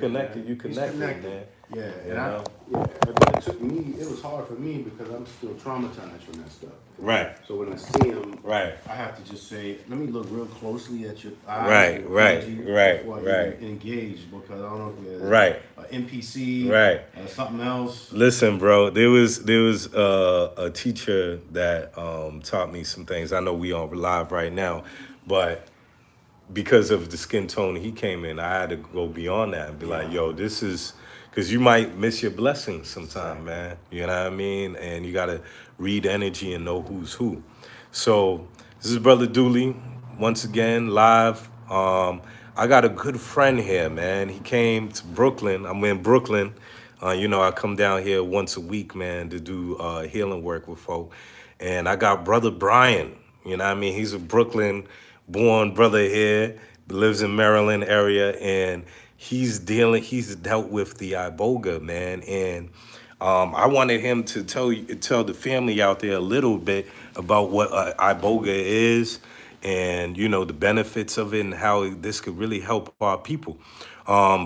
Connected, you He's connected, connected. man. Yeah, You and know? but it took me. It was hard for me because I'm still traumatized from that stuff. Right, So when I see him, right, I have to just say, let me look real closely at your eyes and right, your right, energy right, before I even right, engage because I don't know if you're right, an NPC, right. something else. Listen, bro, there was a teacher that taught me some things. I know we on live right now, but because of the skin tone he came in, I had to go beyond that and be like, Yeah, yo, this is because you might miss your blessings sometime, exactly. man. You know what I mean? And you gotta read energy and know who's who. So this is Brother Dooley once again live. I got a good friend here, man. He came to Brooklyn. I'm in Brooklyn. I come down here once a week, man, to do healing work with folk. And I got Brother Bryant. You know what I mean? He's a Brooklyn born brother here, lives in Maryland area, and he's dealt with the Iboga, man. And I wanted him to tell the family out there a little bit about what Iboga is, and the benefits of it and how this could really help our people.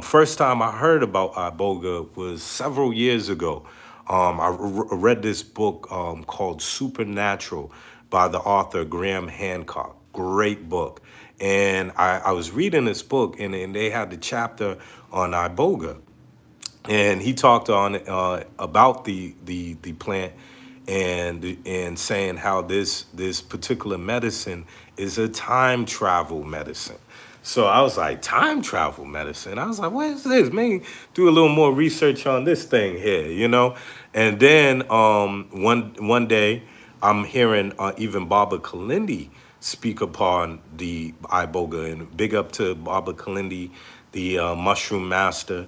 First time I heard about Iboga was several years ago. I read this book called Supernatural by the author Graham Hancock. Great book. And I was reading this book, and they had the chapter on Iboga, and he talked on about the plant, and saying how this particular medicine is a time travel medicine. So I was like, time travel medicine. I was like, what is this? Maybe do a little more research on this thing here. And then one day I'm hearing even Baba Kalindi speak upon the Iboga, and big up to Baba Kalindi, the mushroom master.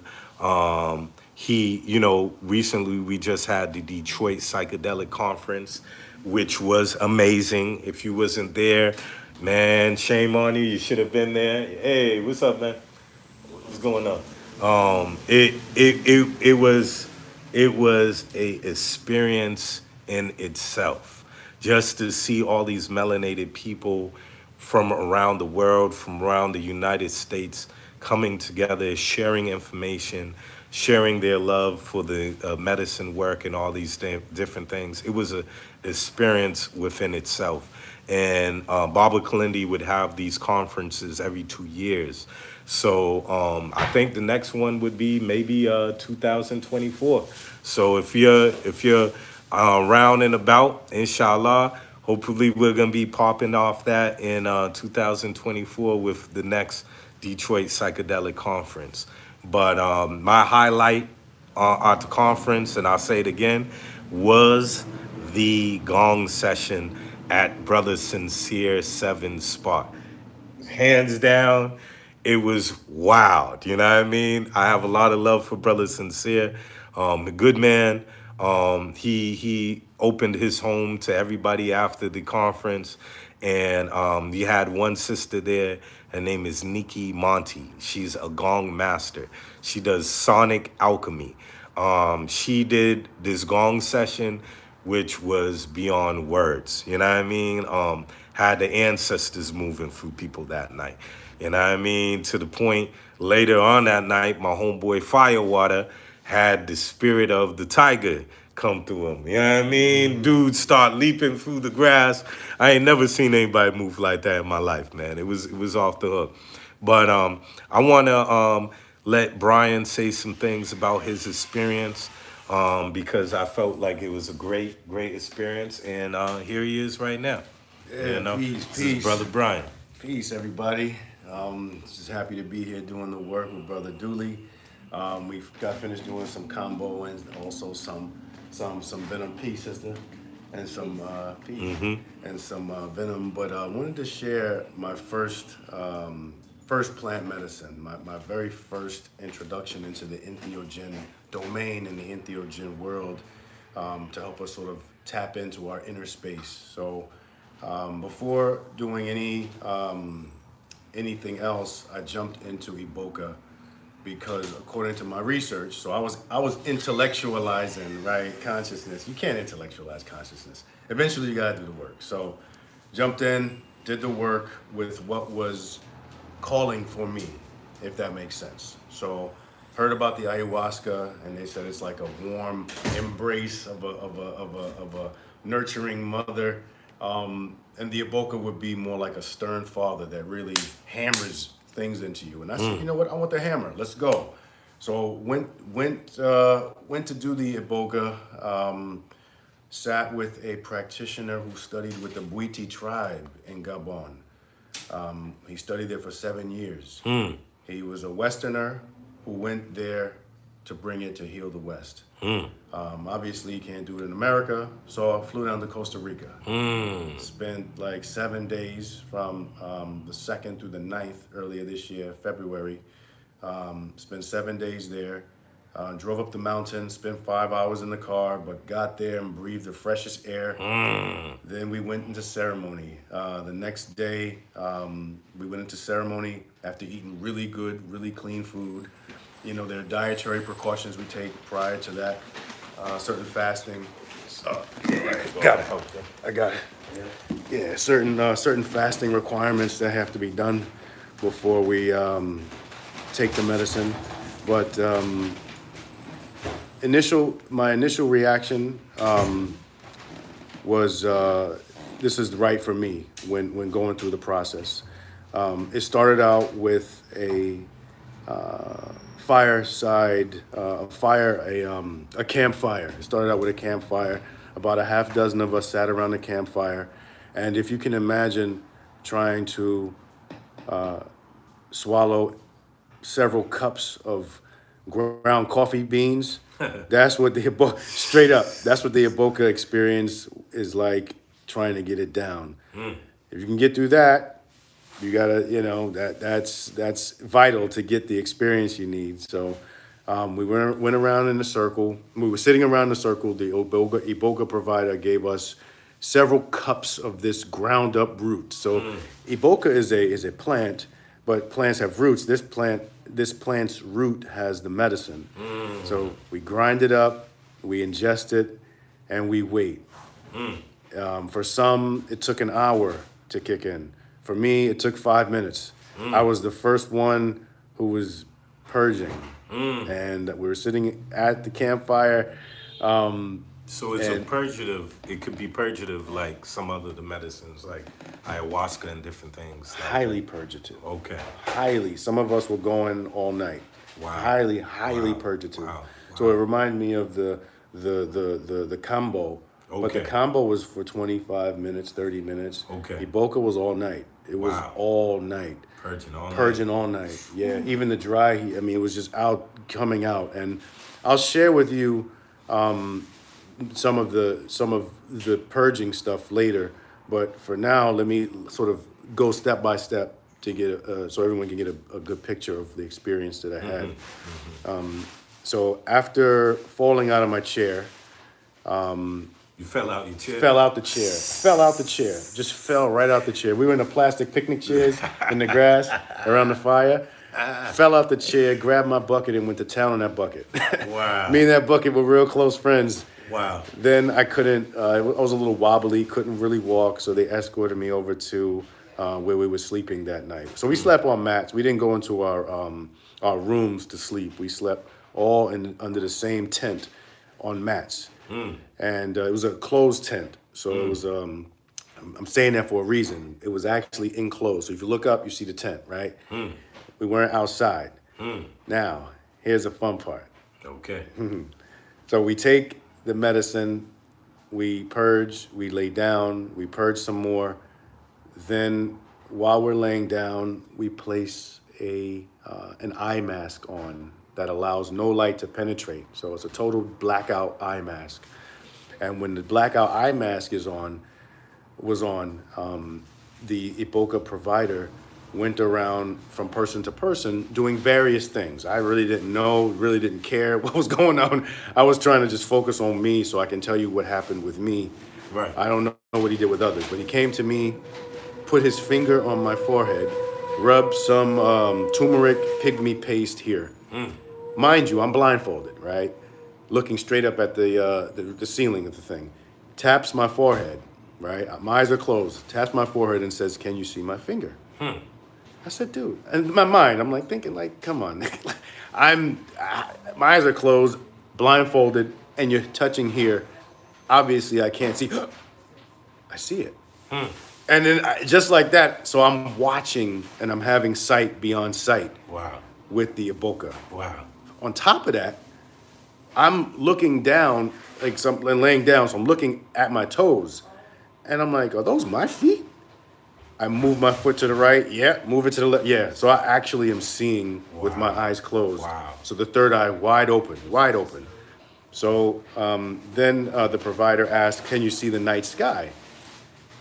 Recently we just had the Detroit Psychedelic Conference, which was amazing. If you wasn't there, man, shame on you. You should have been there. Hey, what's up, man? What's going on? It was a experience in itself, just to see all these melanated people from around the world, from around the United States, coming together, sharing information, sharing their love for the medicine work and all these different things. It was a experience within itself. And Baba Kalindi would have these conferences every 2 years. So I think the next one would be maybe 2024. So if you're around and about, inshallah, hopefully we're gonna be popping off that in 2024 with the next Detroit Psychedelic Conference. But my highlight at the conference, and I'll say it again, was the gong session at Brother Sincere 7 spot. Hands down, it was wild. You know what I mean? I have a lot of love for Brother Sincere, a good man. He opened his home to everybody after the conference, and you had one sister there. Her name is Nikki Monty. She's a gong master. She does sonic alchemy. She did this gong session, which was beyond words. You know what I mean? Had the ancestors moving through people that night. You know what I mean? To the point later on that night, my homeboy Firewater had the spirit of the tiger come through him. You know what I mean? Dude start leaping through the grass. I ain't never seen anybody move like that in my life, man. It was off the hook. But I want to let Brian say some things about his experience, because I felt like it was a great, great experience. And here he is right now. Yeah, peace, This is Brother peace, Brian. peace, everybody. Just happy to be here doing the work with Brother Dooley. We got finished doing some combo and also some venom peace, sister, and some peace and some venom. But I wanted to share my first plant medicine, my very first introduction into the entheogen domain and the entheogen world, to help us sort of tap into our inner space. So before doing anything else, I jumped into Iboga because according to my research, so I was intellectualizing, right, consciousness. You can't intellectualize consciousness. Eventually you gotta do the work. So jumped in, did the work with what was calling for me, if that makes sense. So heard about the ayahuasca, and they said it's like a warm embrace of a nurturing mother. And the Iboga would be more like a stern father that really hammers things into you. And I said, you know what? I want the hammer. Let's go. So went to do the Iboga. Sat with a practitioner who studied with the Bwiti tribe in Gabon. He studied there for 7 years. He was a Westerner who went there to bring it to heal the West. Obviously, you can't do it in America, so I flew down to Costa Rica. Spent like 7 days from the 2nd through the 9th earlier this year, February. Spent 7 days there. Drove up the mountain, spent 5 hours in the car, but got there and breathed the freshest air. Then we went into ceremony. The next day, we went into ceremony after eating really good, really clean food. You know, there are dietary precautions we take prior to that, certain fasting. Got it. I got it. Yeah, certain fasting requirements that have to be done before we take the medicine. But my initial reaction was this is right for me when going through the process. It started out with a a campfire. It started out with a campfire. About a half dozen of us sat around the campfire, and if you can imagine trying to swallow several cups of ground coffee beans. That's what the Iboga, straight up, that's what the Iboga experience is like, trying to get it down. If you can get through that, you gotta, that's vital to get the experience you need. So we went around in a circle. We were sitting around in a circle. The Iboga provider gave us several cups of this ground up root. So Iboga is a plant, but plants have roots. This plant's root has the medicine. So we grind it up, we ingest it, and we wait. For some, it took an hour to kick in. For me, it took 5 minutes. I was the first one who was purging, and we were sitting at the campfire. So it's a purgative. It could be purgative like some other the medicines, like ayahuasca and different things. Highly purgative. Okay. Highly. Some of us were going all night. Wow. Highly Wow. purgative. Wow. So it reminded me of the combo. But the Okay. combo was for 25 minutes, 30 minutes. Okay. Iboga was all night. It was Wow. all night. Purging All night. Yeah. Even the dry heat. I mean, it was just coming out. And I'll share with you some of the purging stuff later. But for now, let me sort of go step by step to get so everyone can get a good picture of the experience that I had. So after falling out of my chair, You fell out your chair. fell out the chair, just fell right out the chair. We were in the plastic picnic chairs in the grass around the fire. Fell out the chair, grabbed my bucket, and went to town on that bucket. Wow. Me and that bucket were real close friends. Wow. Then I couldn't, I was a little wobbly, couldn't really walk, so they escorted me over to where we were sleeping that night. So we slept on mats. We didn't go into our rooms to sleep. We slept all under the same tent on mats. And it was a closed tent. So it was, I'm saying that for a reason. It was actually enclosed. So if you look up, you see the tent, right? We weren't outside. Now, here's the fun part. Okay. So we take the medicine, we purge, we lay down, we purge some more. Then while we're laying down, we place an eye mask on that allows no light to penetrate. So it's a total blackout eye mask. And when the blackout eye mask was on, the Iboga provider went around from person to person doing various things. I really didn't know, really didn't care what was going on. I was trying to just focus on me so I can tell you what happened with me. Right. I don't know what he did with others, but he came to me, put his finger on my forehead, rubbed some turmeric pygmy paste here. Mind you, I'm blindfolded, right? Looking straight up at the ceiling of the thing. Taps my forehead, right? My eyes are closed. Taps my forehead and says, "Can you see my finger?" I said, dude, and in my mind, I'm like thinking, like, come on, my eyes are closed, blindfolded, and you're touching here. Obviously, I can't see. I see it, and then just like that, so I'm watching and I'm having sight beyond sight Wow. with the Iboga. Wow. On top of that, I'm looking down, like some laying down, so I'm looking at my toes, and I'm like, are those my feet? I move my foot to the right. Yeah, move it to the left. Yeah. So I actually am seeing with my Wow. eyes closed. Wow. So the third eye wide open, wide open. So then the provider asked, "Can you see the night sky?"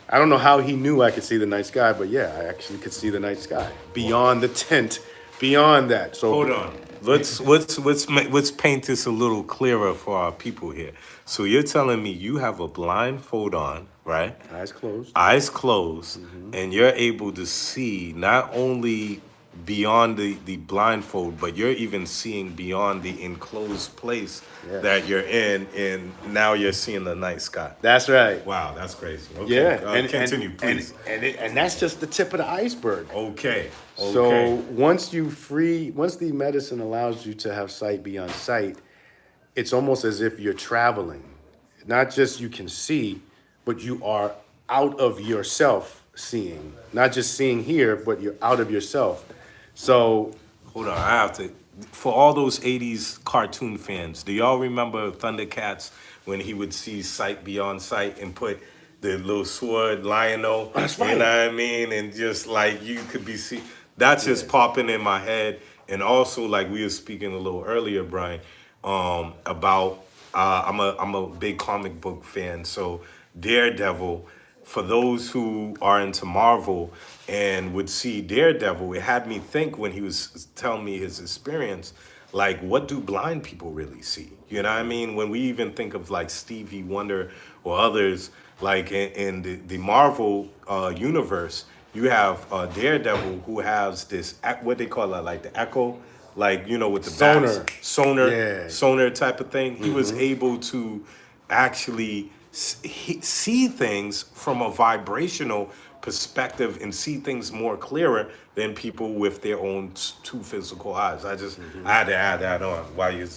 I don't know how he knew I could see the night sky, but yeah, I actually could see the night sky beyond the tent, beyond that. So Hold on. Let's paint this a little clearer for our people here. So you're telling me you have a blindfold on, right? eyes closed. Eyes closed, and you're able to see not only beyond the blindfold, but you're even seeing beyond the enclosed place Yes. that you're in, and now you're seeing the night sky. That's right. Wow, that's crazy. Okay, Yeah, continue, please. And that's just the tip of the iceberg. Okay, So okay. once the medicine allows you to have sight beyond sight, it's almost as if you're traveling. Not just you can see, but you are out of yourself seeing. Not just seeing here, but you're out of yourself. So Hold on, I have to. For all those '80s cartoon fans, do y'all remember Thundercats when he would see sight beyond sight and put the little sword Lion-O? That's You right. know what I mean? And just like you could be see, that's just popping in my head. And also, like we were speaking a little earlier, Brian, about I'm a big comic book fan, so Daredevil. For those who are into Marvel and would see Daredevil, it had me think when he was telling me his experience, like, what do blind people really see? You know what I mean? When we even think of like Stevie Wonder or others, like in the Marvel universe, you have Daredevil who has this, what they call it, like the echo, like, with the Sonar. bats, sonar, Yeah. sonar type of thing. He was able to actually see things from a vibrational perspective and see things more clearer than people with their own two physical eyes. I had to add that on while you're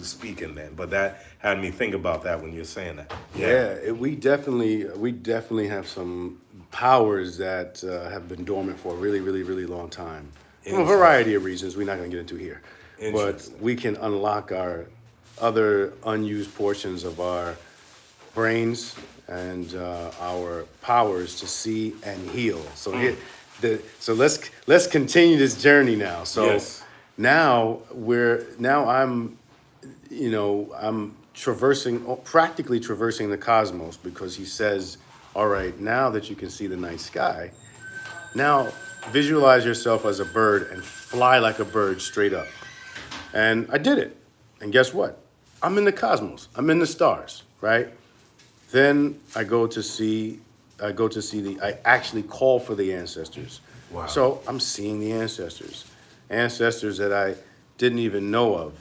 speaking then, but that had me think about that when you're saying that. We definitely have some powers that have been dormant for a really, really, really long time. From a variety of reasons we're not going to get into here. But Interesting. we can unlock our other unused portions of our brains and our powers to see and heal. So let's continue this journey now. So Yes. now I'm practically traversing the cosmos because he says, all right, now that you can see the night sky, now visualize yourself as a bird and fly like a bird straight up. And I did it. And guess what? I'm in the cosmos. I'm in the stars, right? Then I actually call for the ancestors. Wow. So I'm seeing the ancestors that I didn't even know of.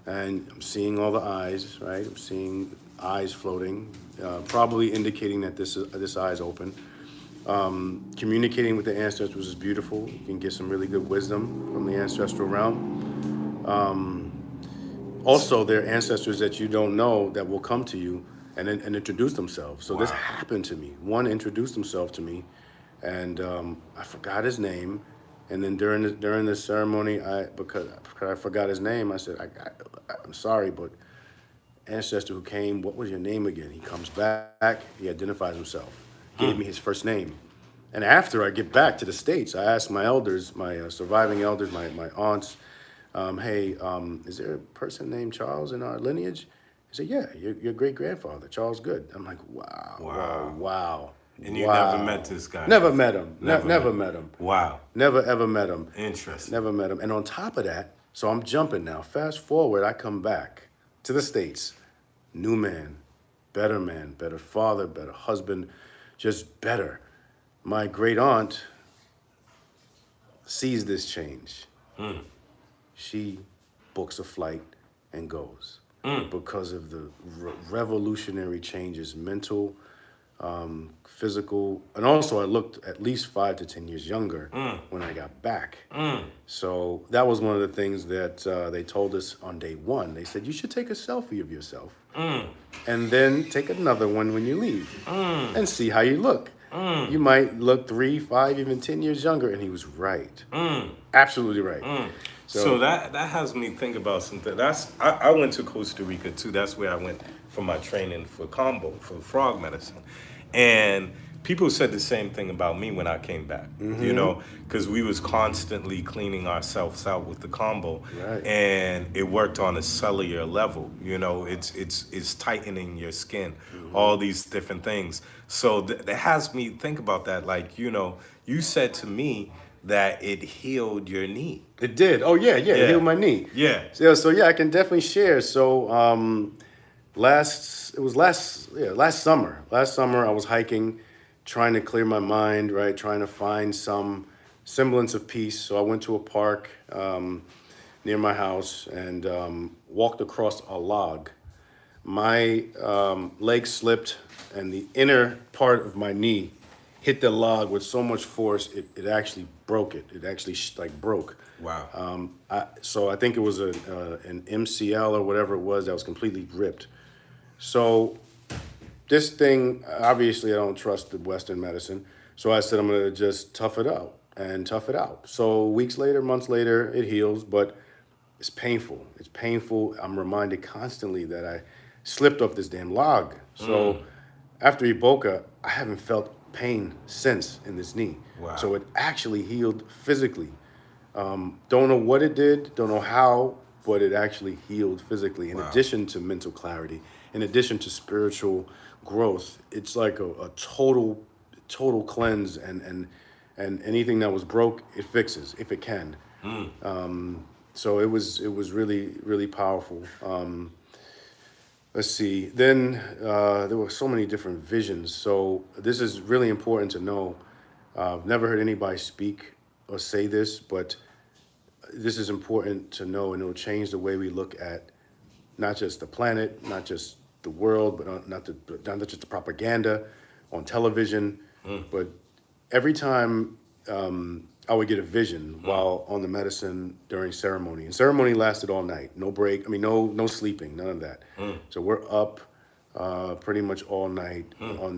And I'm seeing all the eyes, right? I'm seeing eyes floating, probably indicating that this eye is open. Communicating with the ancestors is beautiful. You can get some really good wisdom from the ancestral realm. Also, there are ancestors that you don't know that will come to you and introduce themselves. So this Wow. happened to me. One introduced himself to me, and I forgot his name. And then during the ceremony, because I forgot his name, I said, I'm sorry, but ancestor who came, what was your name again? He comes back, he identifies himself, gave me his first name. And after I get back to the States, I asked my elders, my surviving elders, my aunts, hey, is there a person named Charles in our lineage? He said, yeah, your great grandfather, Charles Good. I'm like, wow, Wow. wow. And you wow. never met this guy? Never met him. Never Never met- met him. Wow. Never ever met him. Interesting. Never met him. And on top of that, so I'm jumping now. Fast forward, I come back to the States. New man, better father, better husband, just better. My great aunt sees this change. She books a flight and goes because of the revolutionary changes, mental physical, and also I looked at least 5 to 10 years younger when I got back. So that was one of the things that they told us on day one. They said you should take a selfie of yourself, and then take another one when you leave, and see how you look. You might look 3, 5, even 10 years younger, and he was right, absolutely right. So So that has me think about something. I went to Costa Rica too. That's where I went for my training for combo for frog medicine, and people said the same thing about me when I came back. You know, because we was constantly cleaning ourselves out with the combo, Right. and it worked on a cellular level. You know, it's tightening your skin, all these different things. So that has me think about that. Like, you know, you said to me that it healed your knee. it did. Oh yeah, yeah. It Yeah. healed my knee. Yeah. So yeah, I can definitely share. So last summer. Last summer I was hiking, trying to clear my mind, right? Trying to find some semblance of peace. So I went to a park near my house and walked across a log. My leg slipped, and the inner part of my knee hit the log with so much force it actually broke it. It actually like broke. Wow. So I think it was an MCL or whatever it was that was completely ripped. So this thing, obviously, I don't trust the Western medicine. So I said I'm gonna just tough it out and tough it out. So weeks later, months later, it heals, but it's painful. It's painful. I'm reminded constantly that I slipped off this damn log. So after Iboga, I haven't felt pain since in this knee. Wow. So it actually healed physically. Don't know what it did, don't know how, but it actually healed physically. In Wow. addition to mental clarity, in addition to spiritual growth, it's like a total cleanse, and anything that was broke, it fixes if it can. So it was really powerful. Let's see. Then there were so many different visions. So this is really important to know. I've never heard anybody speak or say this, but this is important to know, and it'll change the way we look at not just the planet, not just the world, but not just the propaganda on television, but every time I would get a vision while on the medicine during ceremony. And ceremony lasted all night, no break. I mean, no sleeping, none of that. So we're up pretty much all night on